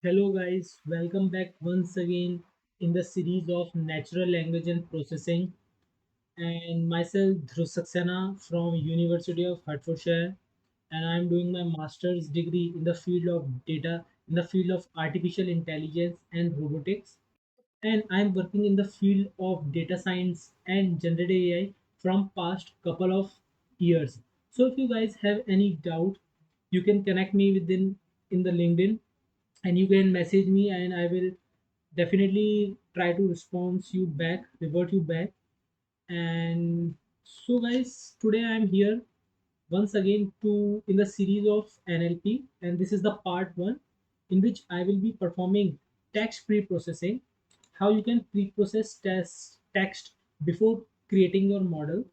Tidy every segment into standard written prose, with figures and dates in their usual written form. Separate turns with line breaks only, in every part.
Hello guys, welcome back once again in the series of natural language and processing, and myself Dhruv Saxena from University of Hertfordshire, and I'm doing my master's degree in the field of data in the field of artificial intelligence and robotics, and I'm working in the field of data science and generative AI from past couple of years. So if you guys have any doubt, you can connect me within in the LinkedIn, and you can message me, and I will definitely try to respond you back, revert you back. And so guys, today I'm here once again to in the series of NLP, and this is the part 1 in which I will be performing text pre-processing, how you can pre-process text before creating your model.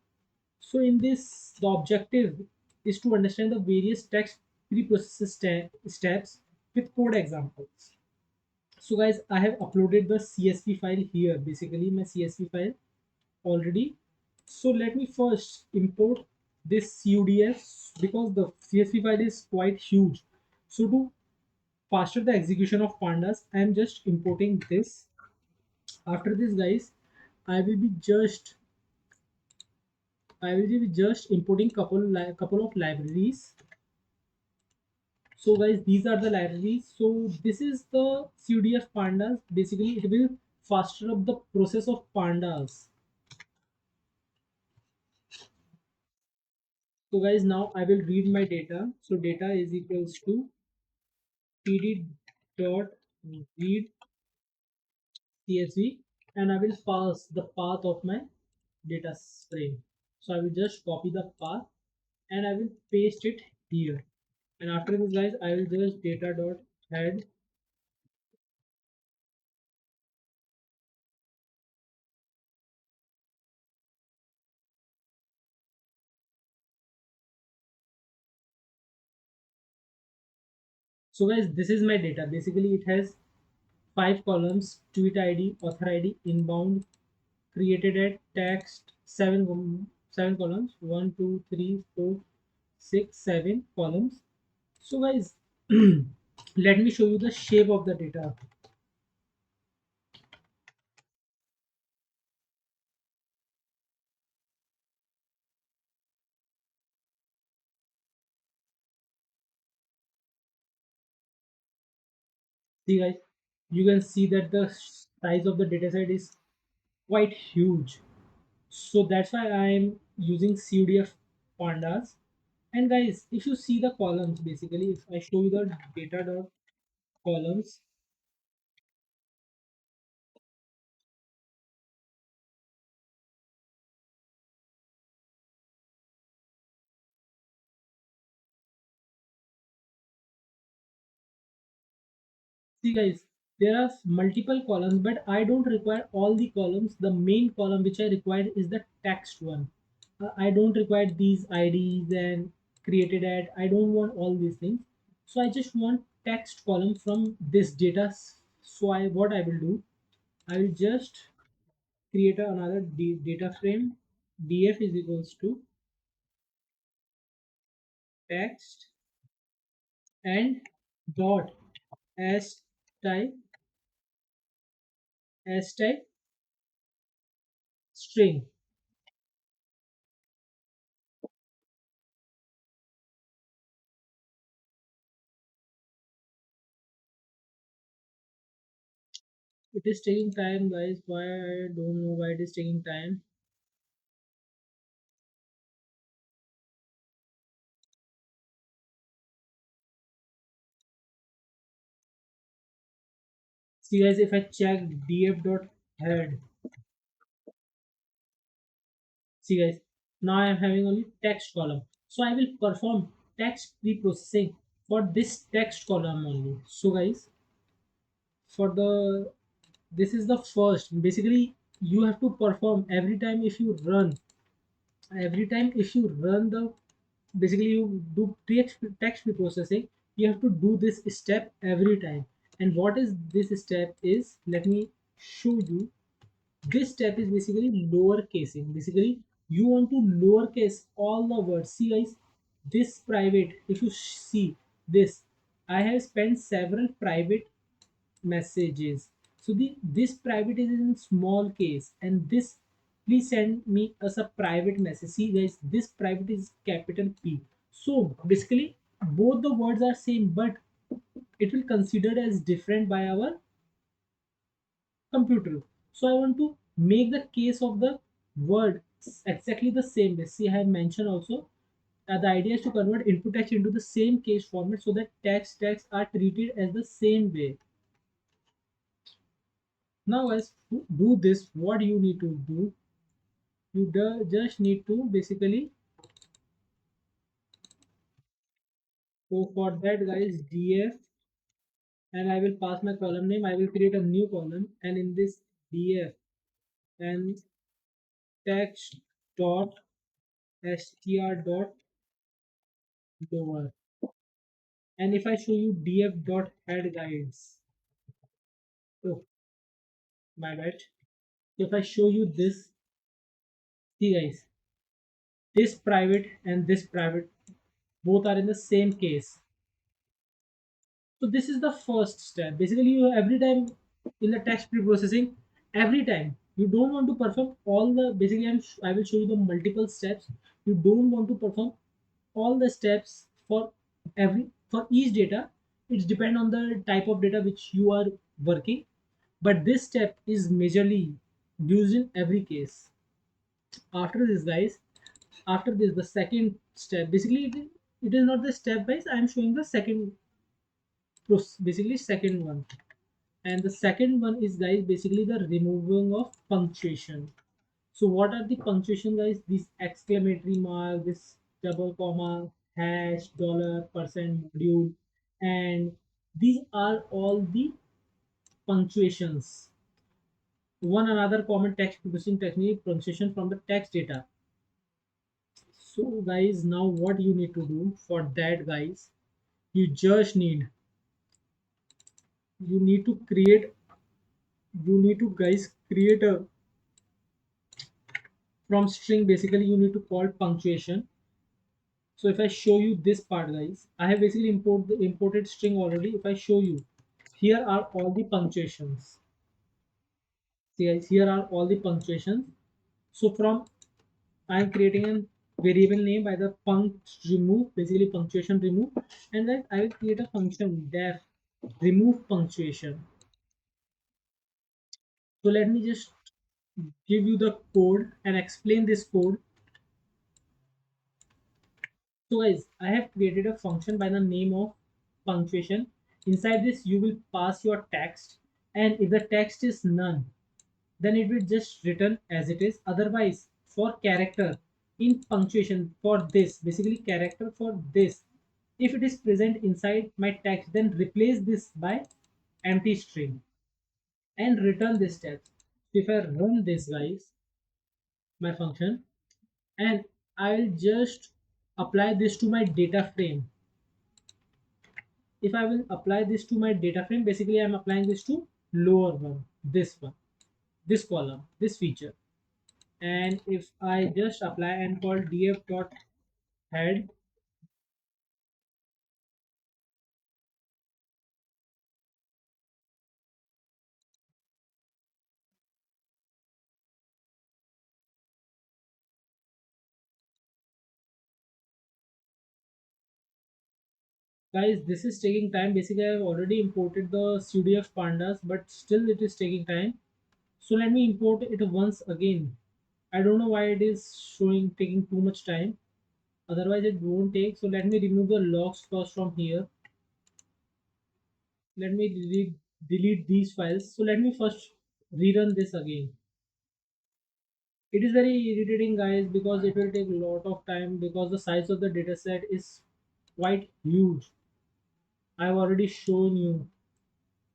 So in this, the objective is to understand the various text pre-process steps with code examples. So guys, I have uploaded the CSV file here, basically my CSV file already. So let me first import this CUDF because the CSV file is quite huge. So to faster the execution of pandas, I am just importing this. After this guys, I will be just I will be just importing couple of libraries. So guys, these are the libraries. So this is the CUDF pandas. Basically, it will faster up the process of pandas. So guys, now I will read my data. So data is equals to pd dot read csv, and I will pass the path of my data frame. So I will just copy the path and I will paste it here. And after this guys, I will just data dot head. So guys, this is my data. Basically, it has 5 columns: tweet ID, author ID, inbound, created at, text, 7 columns, 1 2 3 4 6 7 columns. So guys, let me show you the shape of the data. See guys, you can see that the size of the data set is quite huge. So that's why I'm using CUDF pandas. And guys, if you see the columns, basically, if I show you the data dot columns, see guys, there are multiple columns, but I don't require all the columns. The main column which I require is the text one. I don't require these IDs and created at. I don't want all these things. So I just want text column from this data. So what I will do, I will just create another data frame. df is equals to text and dot s type s type string. It is taking time, guys. Why? I don't know why it is taking time. See, guys, if I check df.head, see, guys, now I am having only text column. So I will perform text pre-processing for this text column only. So, guys, for the this is the first. Basically, you have to perform every time if you run the basically you do text pre-processing, you have to do this step every time. And what is this step is, let me show you. This step is basically lower casing. Basically, you want to lowercase all the words. See guys, this private, if you see this, I have spent several private messages. So this private is in small case, and this please send me as a private message. See guys, this private is capital P. So basically both the words are same, but it will considered as different by our computer. So I want to make the case of the word exactly the same way. See, I have mentioned also the idea is to convert input text into the same case format so that text are treated as the same way. Now, as to do this, what you need to do, you just need to basically go for that, guys, df, and I will pass my column name. I will create a new column, and in this df and text dot str dot lower. And if I show you df dot head guides, oh my bad. If I show you this, see guys, this private and this private both are in the same case. So this is the first step. Basically, you every time in the text pre-processing, every time you don't want to perform all the basically I will show you the multiple steps. You don't want to perform all the steps for for each data. It's depend on the type of data which you are working, but this step is majorly used in every case. After this, guys, after this the second step basically it is not the step wise. I am showing the second basically second one, and the second one is guys basically the removing of punctuation. So what are the punctuation, guys? This exclamatory mark, this double comma, hash, dollar, percent, module, and these are all the punctuations. One another common text processing technique, punctuation from the text data. So guys, now what you need to do for that, guys, you just need to create, you need to guys create a from string. Basically you need to call punctuation. So if I show you this part, guys, I have basically imported string already. If I show you, here are all the punctuations. See guys, here are all the punctuations. So from I'm creating a variable name by the punct remove, basically punctuation remove, and then I will create a function def remove punctuation. So let me just give you the code and explain this code. So guys, I have created a function by the name of punctuation. Inside this, you will pass your text, and if the text is none, then it will just return as it is. Otherwise, for character in punctuation for this, basically character for this, if it is present inside my text, then replace this by empty string and return this text. If I run this, guys, my function, and I will just apply this to my data frame. If I will apply this to my data frame, basically I'm applying this to lower one, this column, this feature. And if I just apply and call df dot head, guys, this is taking time. Basically, I've already imported the CDF pandas, but still it is taking time. So let me import it once again. I don't know why it is showing taking too much time. Otherwise, it won't take. So let me remove the logs first from here. Let me delete these files. So let me first rerun this again. It is very irritating, guys, because it will take a lot of time because the size of the dataset is quite huge. I've already shown you.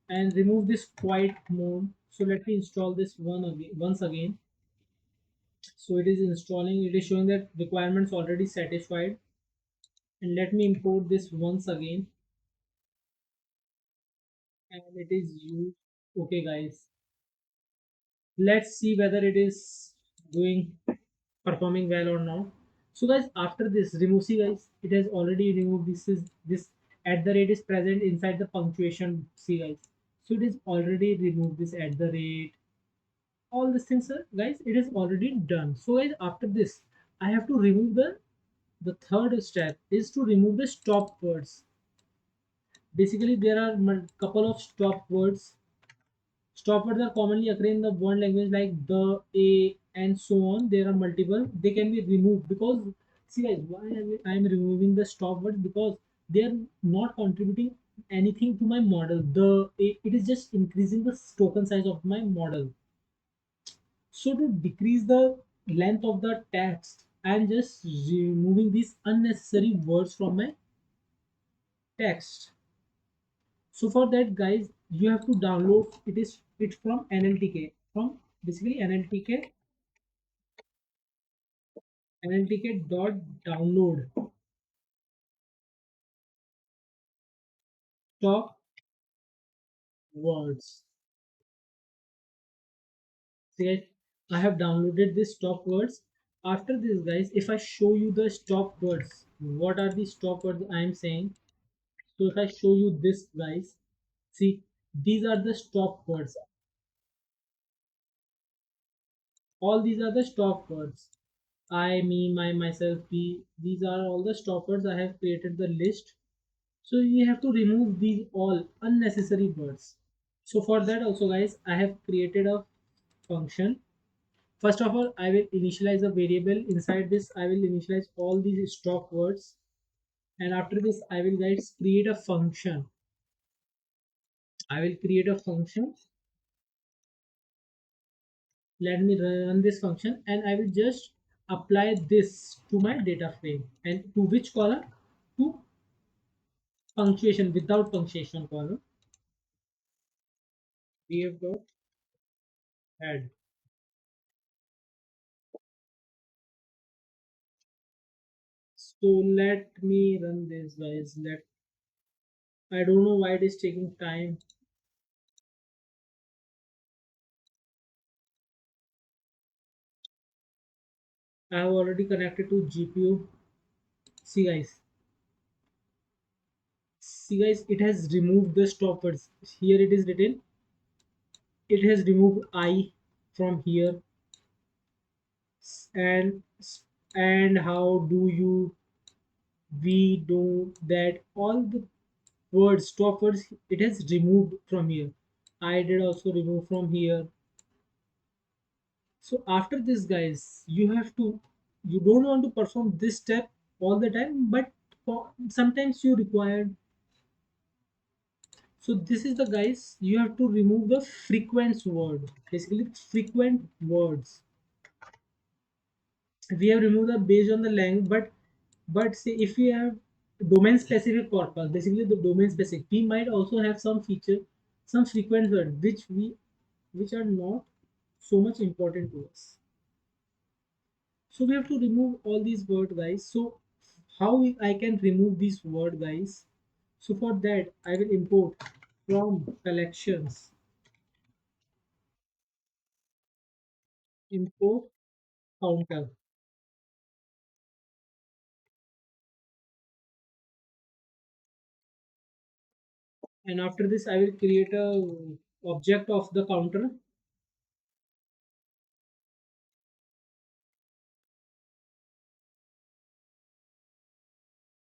And remove this quiet mode. So let me install this one again once again. So it is installing, it is showing that requirements already satisfied. And let me import this once again, and it is used. Okay guys, let's see whether it is doing performing well or not. So guys, after this remove, see guys, it has already removed this is this at the rate is present inside the punctuation. See guys, So it is already removed this at the rate. All these things, guys, it is already done. So guys, after this, I have to remove the third step is to remove the stop words. Basically, there are couple of stop words. Stop words are commonly occur in the one language like the, a, and so on. There are multiple. They can be removed because see guys, why I am removing the stop words because they are not contributing anything to my model. The a, it is just increasing the token size of my model. So to decrease the length of the text, I am just removing these unnecessary words from my text. So for that, guys, you have to download it from NLTK, from basically NLTK dot download stop words. See guys, I have downloaded this stop words. After this, guys, if I show you the stop words, what are the stop words I am saying? So if I show you this, guys, see, these are the stop words. All these are the stop words. I, me, my, myself, we. These are all the stop words. I have created the list. So you have to remove these all unnecessary words. So for that also, guys, I have created a function. First of all, I will initialize a variable. Inside this, I will initialize all these stop words. And after this, I will, guys, create a function. I will create a function. Let me run this function and I will just apply this to my data frame. And to which column? To punctuation, without punctuation column. We have got head. So let me run this, guys. I don't know why it is taking time. I have already connected to GPU. See guys, it has removed the stoppers. Here it is written. It has removed I from here. And how do you we do that? All the words, stop words, it has removed from here. I did also remove from here. So after this, guys, you don't want to perform this step all the time, but sometimes you require. So this is the, guys, you have to remove the frequent word. Basically, frequent words. We have removed the based on the length, but say if we have domain specific corpus, basically the domain specific, we might also have some feature, some frequent word which are not so much important to us. So we have to remove all these words, guys. So how I can remove this word, guys? So for that, I will import from collections, import counter, and after this, I will create a object of the counter,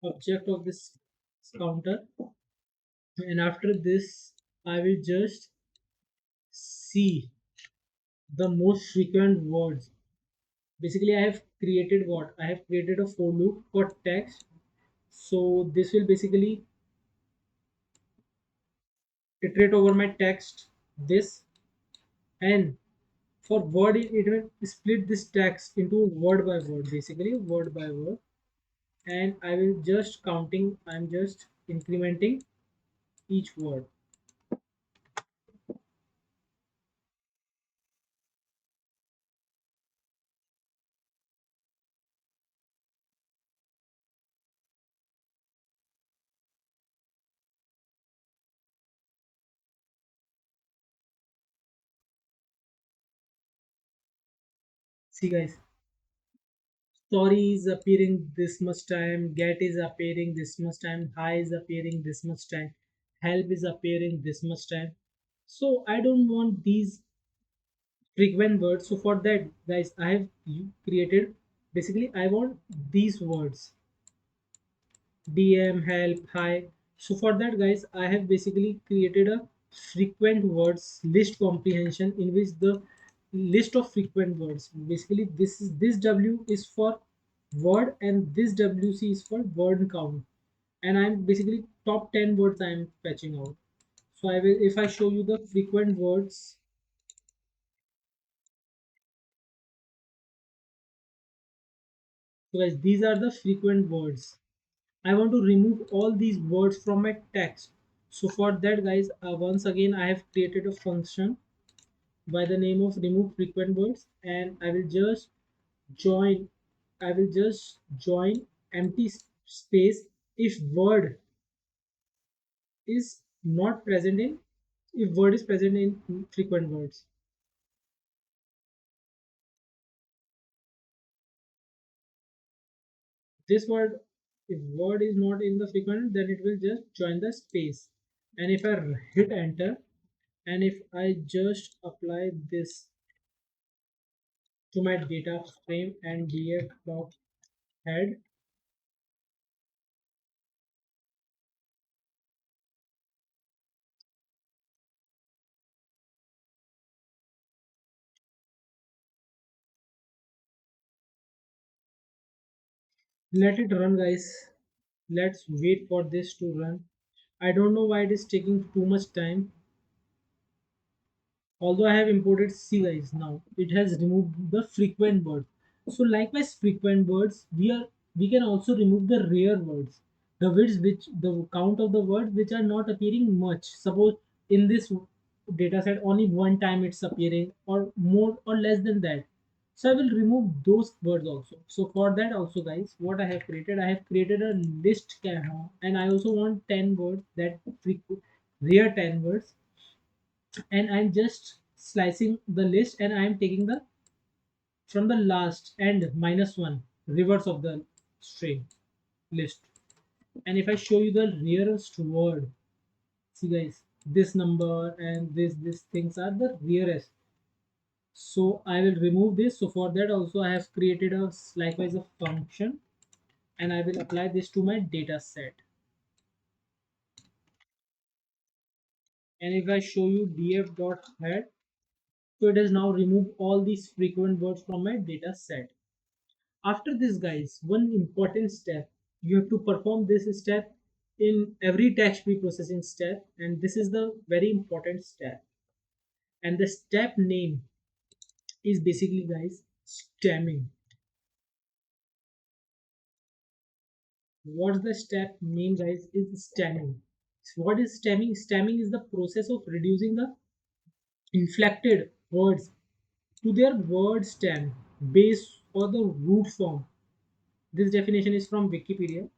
object of this counter, and after this, I will just see the most frequent words. Basically, I have created what? I have created a for loop for text. So this will basically iterate over my text this, and for word it will split this text into word by word, basically word by word. And I will just counting, I'm just incrementing each word. See guys, story is appearing this much time, get is appearing this much time, hi is appearing this much time, help is appearing this much time. So I don't want these frequent words. So for that, guys, I have created, basically I want these words: DM, help, hi. So for that, guys, I have basically created a frequent words list comprehension in which the list of frequent words. Basically, this W is for word and this WC is for word count. And I'm basically top 10 words I'm fetching out. So I will, if I show you the frequent words, so guys, these are the frequent words. I want to remove all these words from my text. So for that, guys, once again I have created a function by the name of remove frequent words, and join I will just join empty space if word is not present in, if word is present in frequent words. This word, if word is not in the frequent, then it will just join the space. And if I hit enter, and if I just apply this to my data frame and df dot head, let it run, guys. Let's wait for this to run. I don't know why it is taking too much time. Although I have imported C, guys, now it has removed the frequent words. So likewise, frequent words, we can also remove the rare words, the words which the count of the words which are not appearing much. Suppose in this data set only one time it's appearing, or more or less than that. So I will remove those words also. So for that also, guys, what I have created a list and I also want 10 words, that rare 10 words, and I'm just slicing the list and I'm taking the from the last and minus one reverse of the string list. And if I show you the rarest word, see guys, this number and this things are the rarest. So I will remove this. So for that also I have created a likewise a function, and I will apply this to my data set. And if I show you df.head, so it has now removed all these frequent words from my data set. After this, guys, one important step, you have to perform this step in every text pre-processing step, and this is the very important step. And the step name is basically, guys, stemming. What's the step name, guys? Is stemming. What is stemming? Stemming is the process of reducing the inflected words to their word stem, base, or the root form. This definition is from Wikipedia.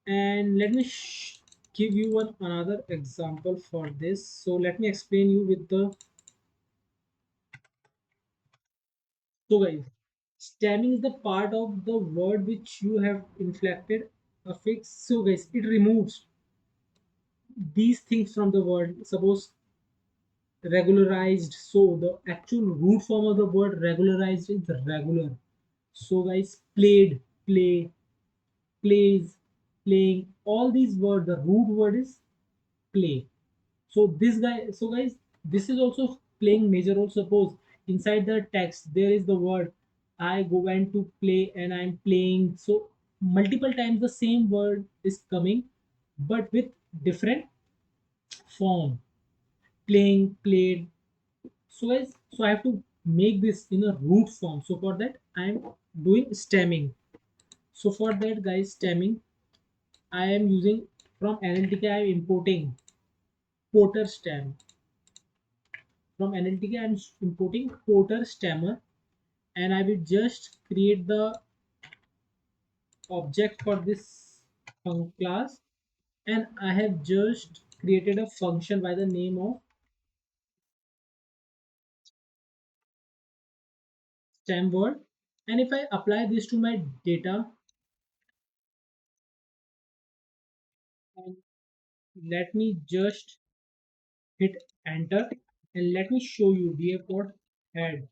And let me give you one another example for this. So let me explain you with the, so guys, stemming is the part of the word which you have inflected affix. So guys, it removes these things from the word. Suppose regularized, so the actual root form of the word regularized is regular. So guys, played, play, plays, playing, all these words, the root word is play. So this guy, so guys, this is also playing major role. Suppose inside the text there is the word I go went to play and I'm playing. So multiple times the same word is coming, but with different form. Playing, played. So guys, so I have to make this in a root form. So for that I'm doing stemming. So for that, guys, stemming, I am using from Analytica. I am importing Porter stem. From Analytica, I'm importing Porter stammer, and I will just create the object for this class, and I have just created a function by the name of stem word. And if I apply this to my data, and let me just hit enter, and let me show you. We have got head.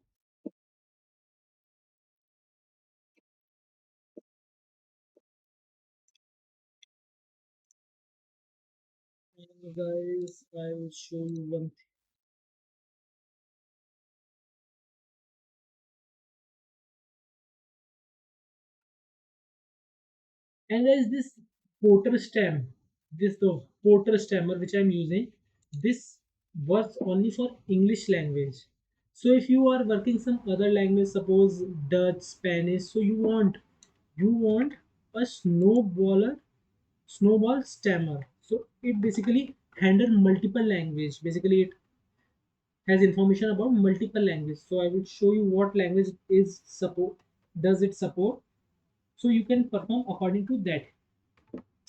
And guys, I will show you one thing. And there is this porter stem, this the porter stammer which I'm using. This works only for English language. So if you are working some other language, suppose Dutch, Spanish, so you want a snowball stammer. So it basically handle multiple language. Basically it has information about multiple language. So I will show you what language is support does it support, so you can perform according to that.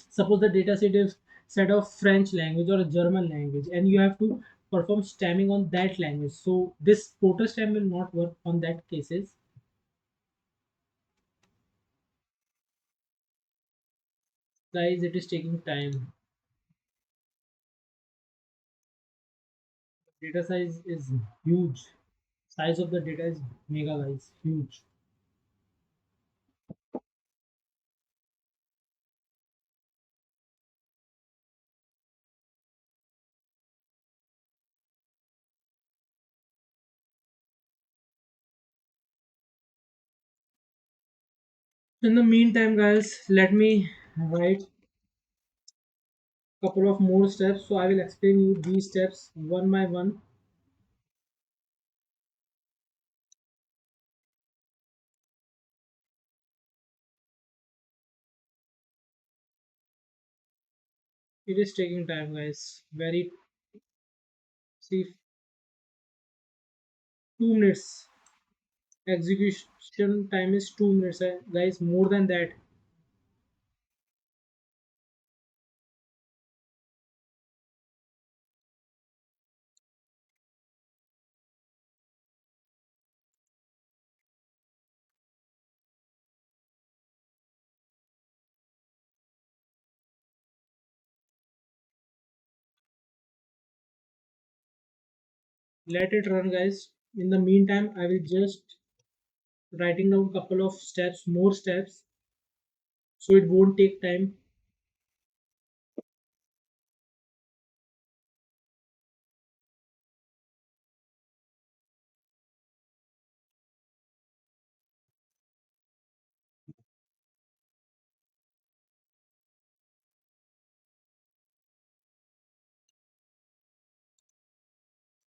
Suppose the data set is set of French language or a German language, and you have to perform stemming on that language. So this porter stem will not work on that cases. Guys, it is taking time. Data size is huge. Size of the data is mega, guys, huge. In the meantime, guys, let me write couple of more steps. So I will explain you these steps one by one. It is taking time, guys. Very see 2 minutes. Execution time is 2 minutes, guys. More than that. Let it run, guys. In the meantime, I will just writing down couple of steps, more steps, so it won't take time.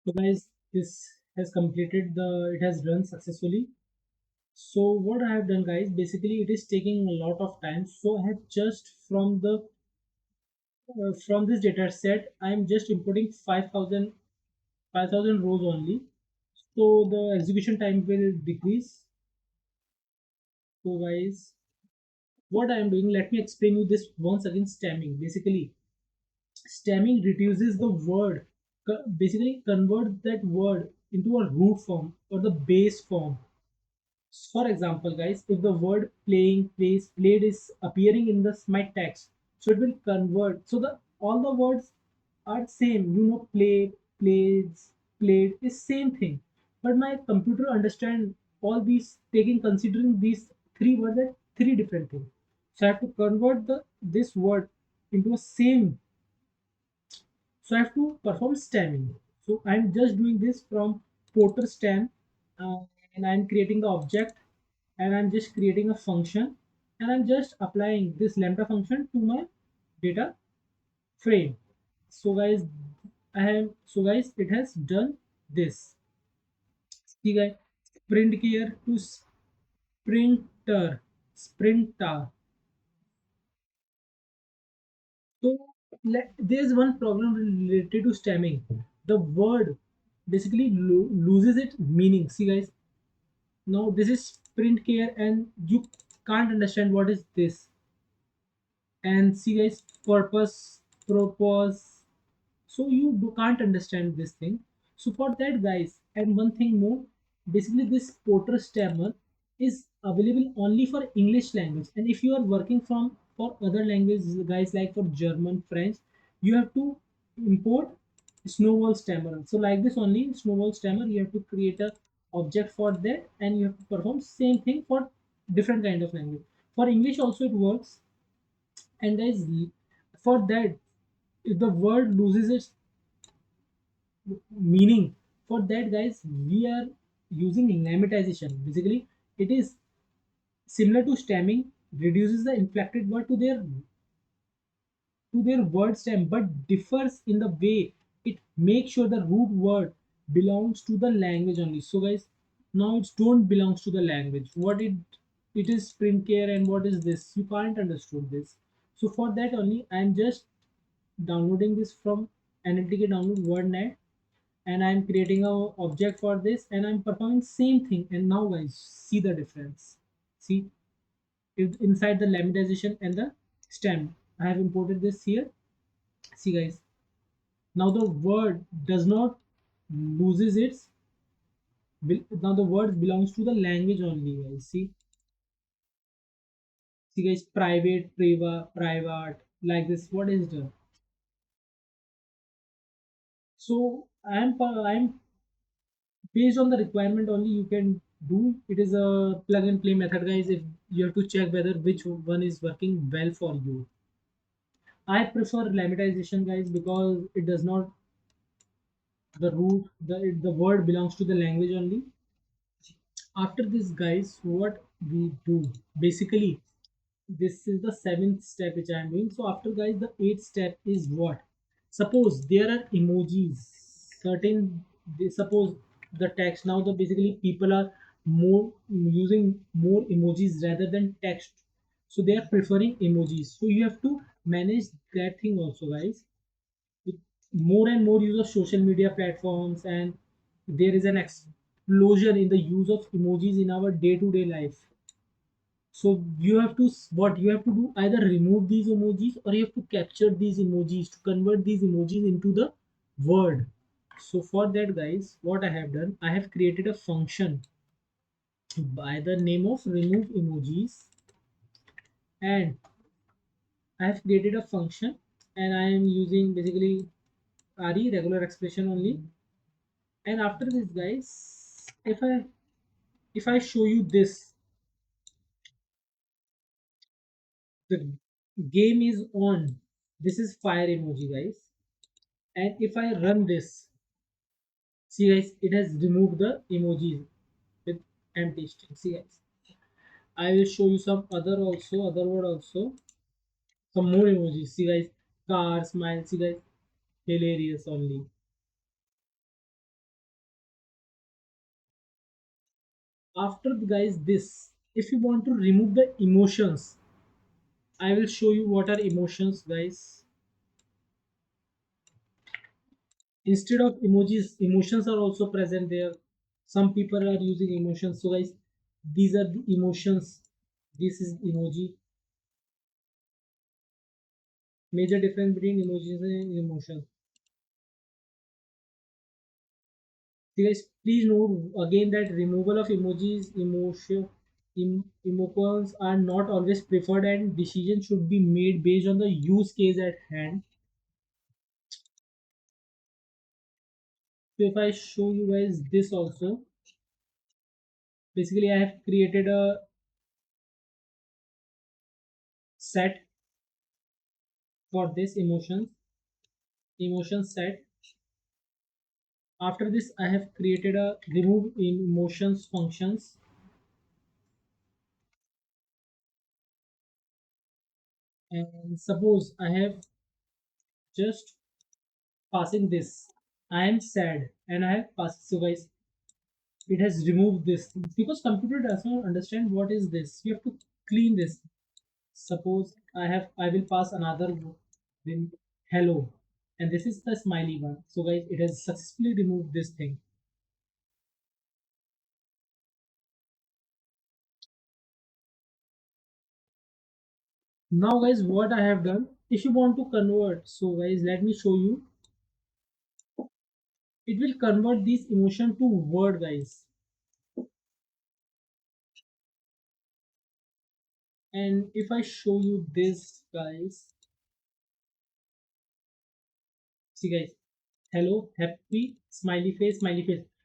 So guys, this has completed the it has run successfully. So what I have done, guys, basically it is taking a lot of time. So I have just from this data set, I am just importing 5,000 rows only. So the execution time will decrease. So guys, what I am doing, let me explain you this once again. Stemming, basically stemming reduces the word, basically convert that word into a root form or the base form. For example, guys, if the word playing, plays, played is appearing in the my text, so it will convert. So the all the words are same. Play, plays, played is same thing. But my computer understand all these, taking considering these three words as three different things. So I have to convert the this word into a same, so I have to perform stemming. So I'm just doing this from Porter stem, uh, and I'm creating the object, and I'm just creating a function, and I'm just applying this lambda function to my data frame. So guys, so guys, it has done this. See guys, sprint here to sprinter. So there's one problem related to stemming. The word basically loses its meaning. See, guys, now this is sprint care, and you can't understand what is this. And see, guys, purpose, propose. So you can't understand this thing. So for that, guys, and one thing more, basically this Porter stammer is available only for English language. And if you are working from for other languages, guys, like for German, French, you have to import snowball stammer. So like this only snowball stammer, you have to create a object for that, and you have to perform same thing for different kind of language. For English also it works. And guys, for that, if the word loses its meaning, for that guys, we are using lemmatization. Basically, it is similar to stemming, reduces the inflected word to their word stem, but differs in the way it makes sure the root word belongs to the language only. So guys, now it's don't belongs to the language. What it is print care, and what is this? You can't understood this. So for that only, I'm just downloading this from Analytica download WordNet, and I'm creating a object for this, and I'm performing same thing. And now guys, see the difference. See, inside the lemmatization and the stem, I have imported this here. See guys, now the word does not loses its now the word belongs to the language only guys. See guys, private, private, like this, what is done. So I'm based on the requirement only you can do. It is a plug and play method guys. If you have to check whether which one is working well for you, I prefer lemmatization guys, because it does not the root the word belongs to the language only. After this guys, what we do basically, this is the seventh step which I am doing. So after guys, the eighth step is what? Suppose there are emojis, certain suppose the text, now the basically people are more using more emojis rather than text, so they are preferring emojis. So you have to manage that thing also guys. With more and more use of social media platforms, and there is an explosion in the use of emojis in our day-to-day life. So you have to what you have to do, either remove these emojis, or you have to capture these emojis to convert these emojis into the word. So for that guys, what I have done, I have created a function by the name of remove emojis, and I have created a function, and I am using basically RE, regular expression only. And after this guys, if I show you this, the game is on. This is fire emoji guys. And if I run this, see guys, it has removed the emojis with empty string. See guys, I will show you some other word also, some more emojis. See guys, car, smile. See guys, hilarious only. After guys this, if you want to remove the emotions, I will show you what are emotions guys. Instead of emojis, emotions are also present there. Some people are using emotions. So guys, these are the emotions. This is emoji. Major difference between emojis and emotions. So guys, please note again that removal of emojis, emotions are not always preferred, and decision should be made based on the use case at hand. So if I show you guys this also, basically I have created a set for this emotion set. After this, I have created a remove emotions functions, and suppose I have just passing this. I am sad and I have passed. So guys, it has removed this because computer does not understand what is this. You have to clean this. Suppose I will pass another then hello, and this is the smiley one. So guys, it has successfully removed this thing. Now guys, what I have done, if you want to convert, so guys, let me show you. It will convert this emotion to word guys. And if I show you this guys, see guys, hello, happy, smiley face.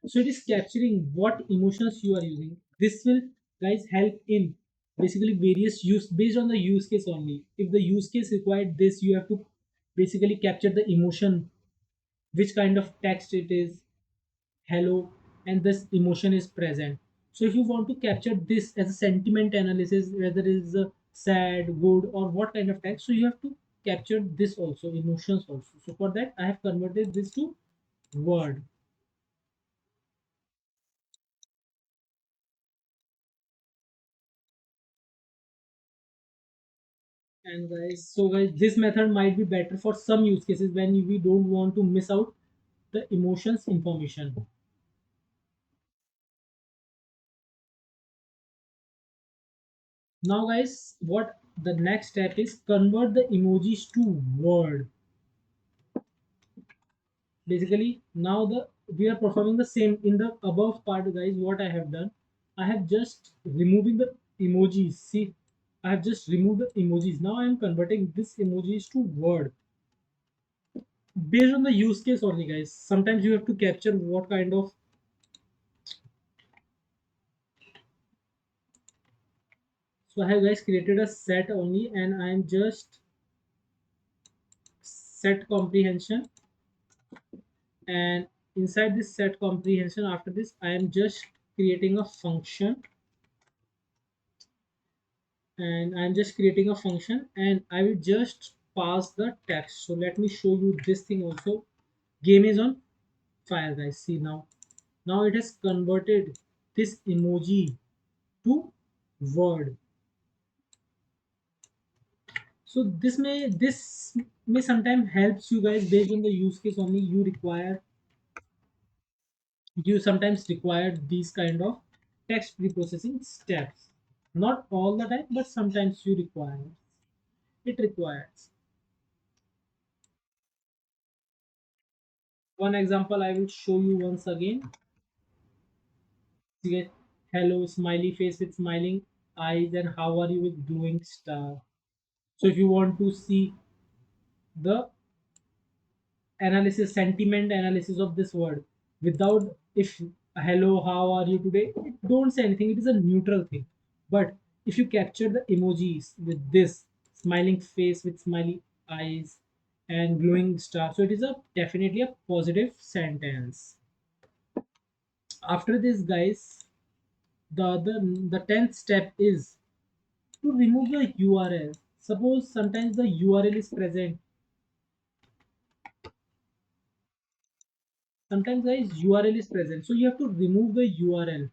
So it is capturing what emotions you are using. This will, guys, help in basically various use based on the use case only. If the use case required this, you have to basically capture the emotion, which kind of text it is, hello, and this emotion is present. So if you want to capture this as a sentiment analysis, whether it is sad, good, or what kind of text, so you have to capture this also, emotions also. So for that I have converted this to word. And guys, so guys, this method might be better for some use cases when we don't want to miss out the emotions information. Now guys, what the next step is, convert the emojis to word. Basically now the we are performing the same in the above part, guys. What I have done, I have just removing the emojis. See, I have just removed the emojis. Now I am converting this emojis to word based on the use case only, guys. Sometimes you have to capture what kind of. So I have, guys, created a set only, and I am just set comprehension, and inside this set comprehension, after this I am just creating a function, and I'm just creating a function, and I will just pass the text. So let me show you this thing also. Game is on fire, guys. See now, now it has converted this emoji to word. So this may sometimes helps you, guys, based on the use case only. You sometimes require these kind of text preprocessing steps. Not all the time, but sometimes you require it requires. One example I will show you once again. You get hello, smiley face with smiling eyes, and how are you with glowing star. So if you want to see the analysis, sentiment analysis of this word, without if hello, how are you today, it don't say anything. It is a neutral thing. But if you capture the emojis with this smiling face with smiley eyes and glowing star, so it is a definitely a positive sentence. After this, guys, the 10th step is to remove the URL. Suppose sometimes the URL is present. Sometimes, guys, URL is present. So you have to remove the URL.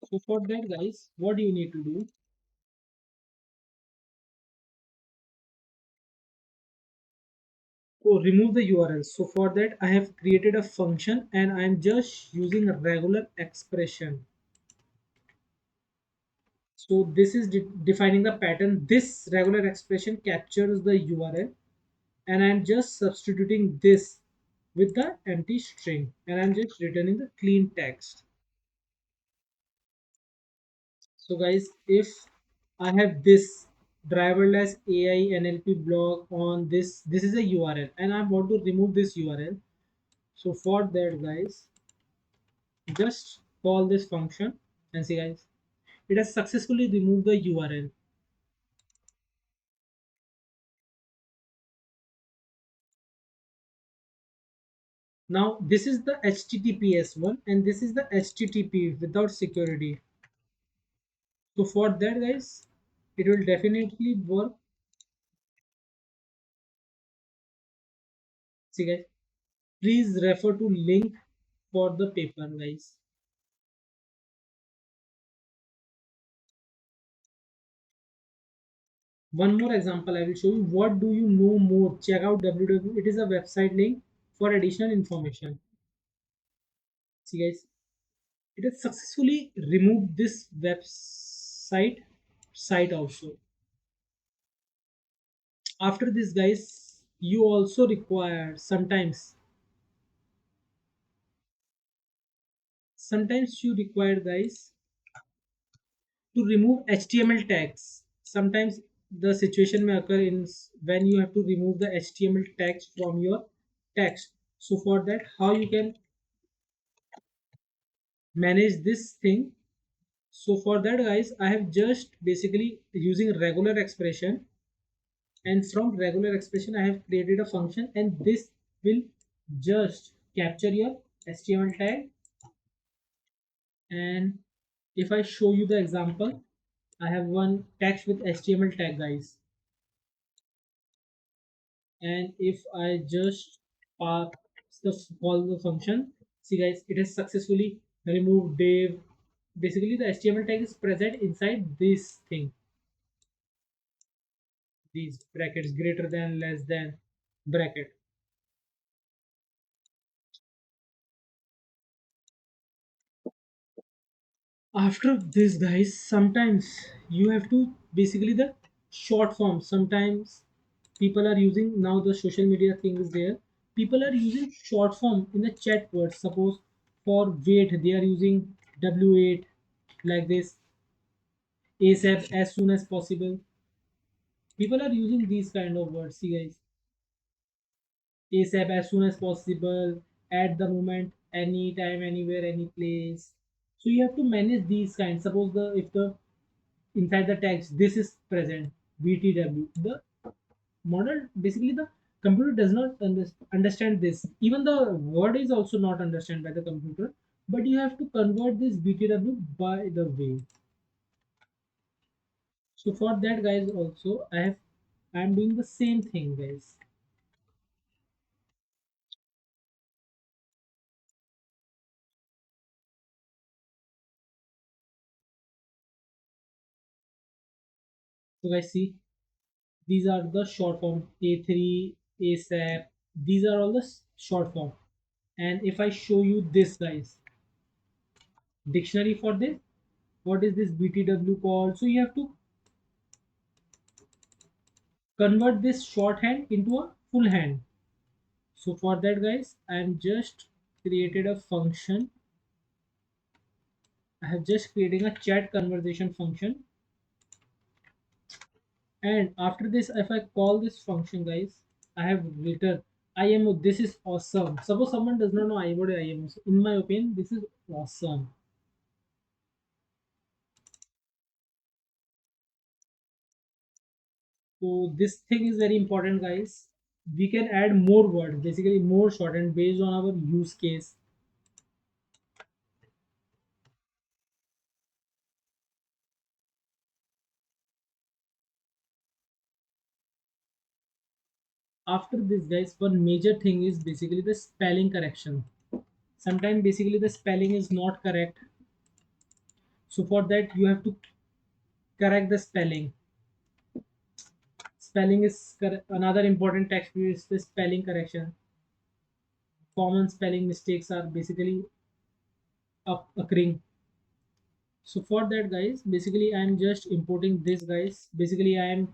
So for that, guys, what do you need to do? So remove the URL. So for that, I have created a function, and I am just using a regular expression. So this is defining the pattern. This regular expression captures the URL, and I'm just substituting this with the empty string, and I'm just returning the clean text. So guys, if I have this driverless AI NLP blog on this is a URL, and I want to remove this URL. So for that, guys, just call this function, and see, guys, it has successfully removed the URL. Now this is the HTTPS one, and this is the HTTP without security. So for that, guys, it will definitely work. See, guys, please refer to link for the paper, guys. One more example I will show you. What do you know more? Check out www. It is a website link for additional information. See, guys, it has successfully removed this website site also. After this, guys, you also require sometimes you require, guys, to remove HTML tags. Sometimes the situation may occur in when you have to remove the HTML text from your text. So for that, how you can manage this thing? So for that, guys, I have just basically using regular expression, and from regular expression I have created a function, and this will just capture your HTML tag. And if I show you the example, I have one text with HTML tag, guys, and if I just pass the call the function, see guys, it has successfully removed div. Basically the HTML tag is present inside this thing, these brackets, greater than, less than bracket. After this, guys, sometimes you have to basically the short form. Sometimes people are using, now the social media thing is there, people are using short form in the chat words. Suppose for wait they are using w8, like this, asap, as soon as possible. People are using these kind of words. See guys, asap, as soon as possible, at the moment, anytime, anywhere, any place. So you have to manage these kinds. Suppose the if the inside the text this is present, btw, the model, basically the computer does not understand this. Even the word is also not understand by the computer, but you have to convert this btw by the way. So for that, guys, also I'm doing the same thing, guys. So guys, see, these are the short form, a3, asap, these are all the short form. And if I show you this, guys, dictionary for this, what is this btw called? So you have to convert this shorthand into a full hand. So for that, guys, I am just created a function. I have just creating a chat conversation function. And after this, if I call this function, guys, I have written IMO. This is awesome. Suppose someone does not know what is IMO. So in my opinion, this is awesome. So this thing is very important, guys. We can add more words, basically more shorthand based on our use case. After this, guys, one major thing is basically the spelling correction. Sometimes basically the spelling is not correct. So for that, you have to correct the spelling. Spelling is another important text is the spelling correction. Common spelling mistakes are basically occurring. So for that, guys, basically I'm just importing this, guys. Basically I am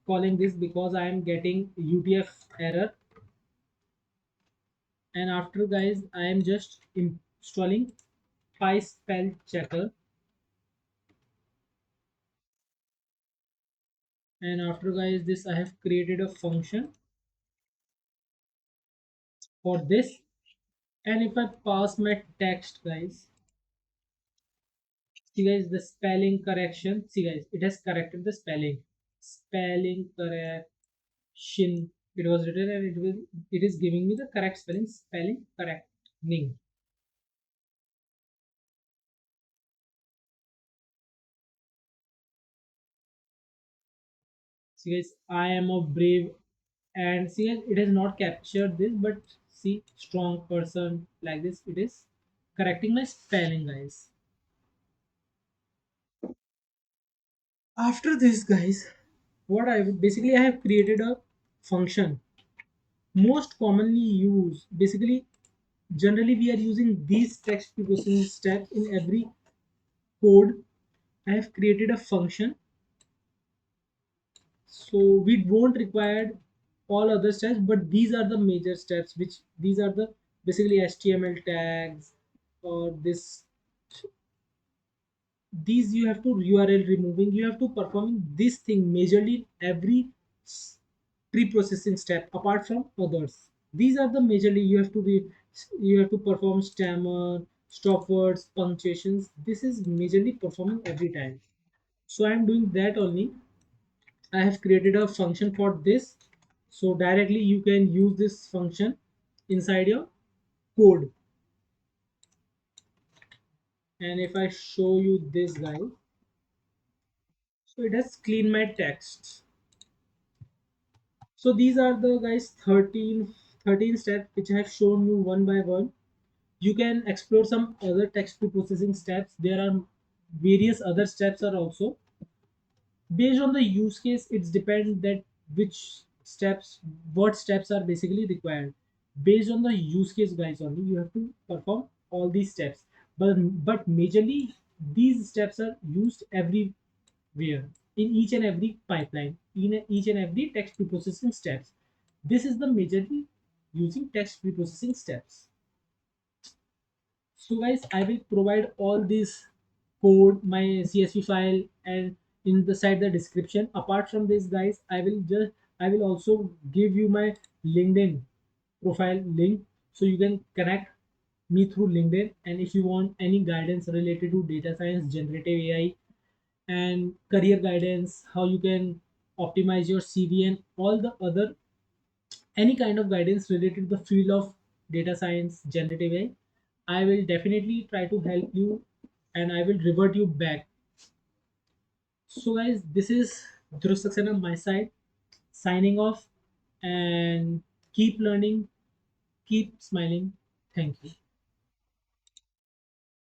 calling this because I am getting UTF error. And after, guys, I am just installing py spell checker. And after, guys, this I have created a function for this. And if I pass my text, guys, see guys, the spelling correction, see guys, it has corrected the spelling correction. It was written and it is giving me the correct spelling correcting. See guys, I am a brave, and see guys, it has not captured this, but see, strong person, like this, it is correcting my spelling, guys. After this, guys, what I basically I have created a function most commonly used. Basically, generally we are using these text processing steps in every code. I have created a function, so we won't require all other steps, but these are the major steps, which these are the basically HTML tags, or this these you have to URL removing, you have to performing this thing majorly every s- pre-processing step apart from others. These are the majorly you have to be, you have to perform stammer, stop words, punctuations. This is majorly performing every time. So I'm doing that only. I have created a function for this. So directly you can use this function inside your code. And if I show you this guy, so it has clean my text. So these are the guys 13 steps which I have shown you one by one. You can explore some other text to processing steps. There are various other steps are also based on the use case. It's depend that which steps, what steps are basically required. Based on the use case guys only you have to perform all these steps. But majorly these steps are used everywhere, in each and every pipeline, in each and every text preprocessing steps. This is the majorly using text preprocessing steps. So guys, I will provide all this code, my CSV file, and in the side the description. Apart from this, guys, I will also give you my LinkedIn profile link so you can connect me through LinkedIn. And if you want any guidance related to data science, generative AI, and career guidance, how you can optimize your CV and all the other any kind of guidance related to the field of data science, generative AI, I will definitely try to help you and I will revert you back. So, guys, this is Dhruv Saxena on my side, signing off, and keep learning, keep smiling. Thank you.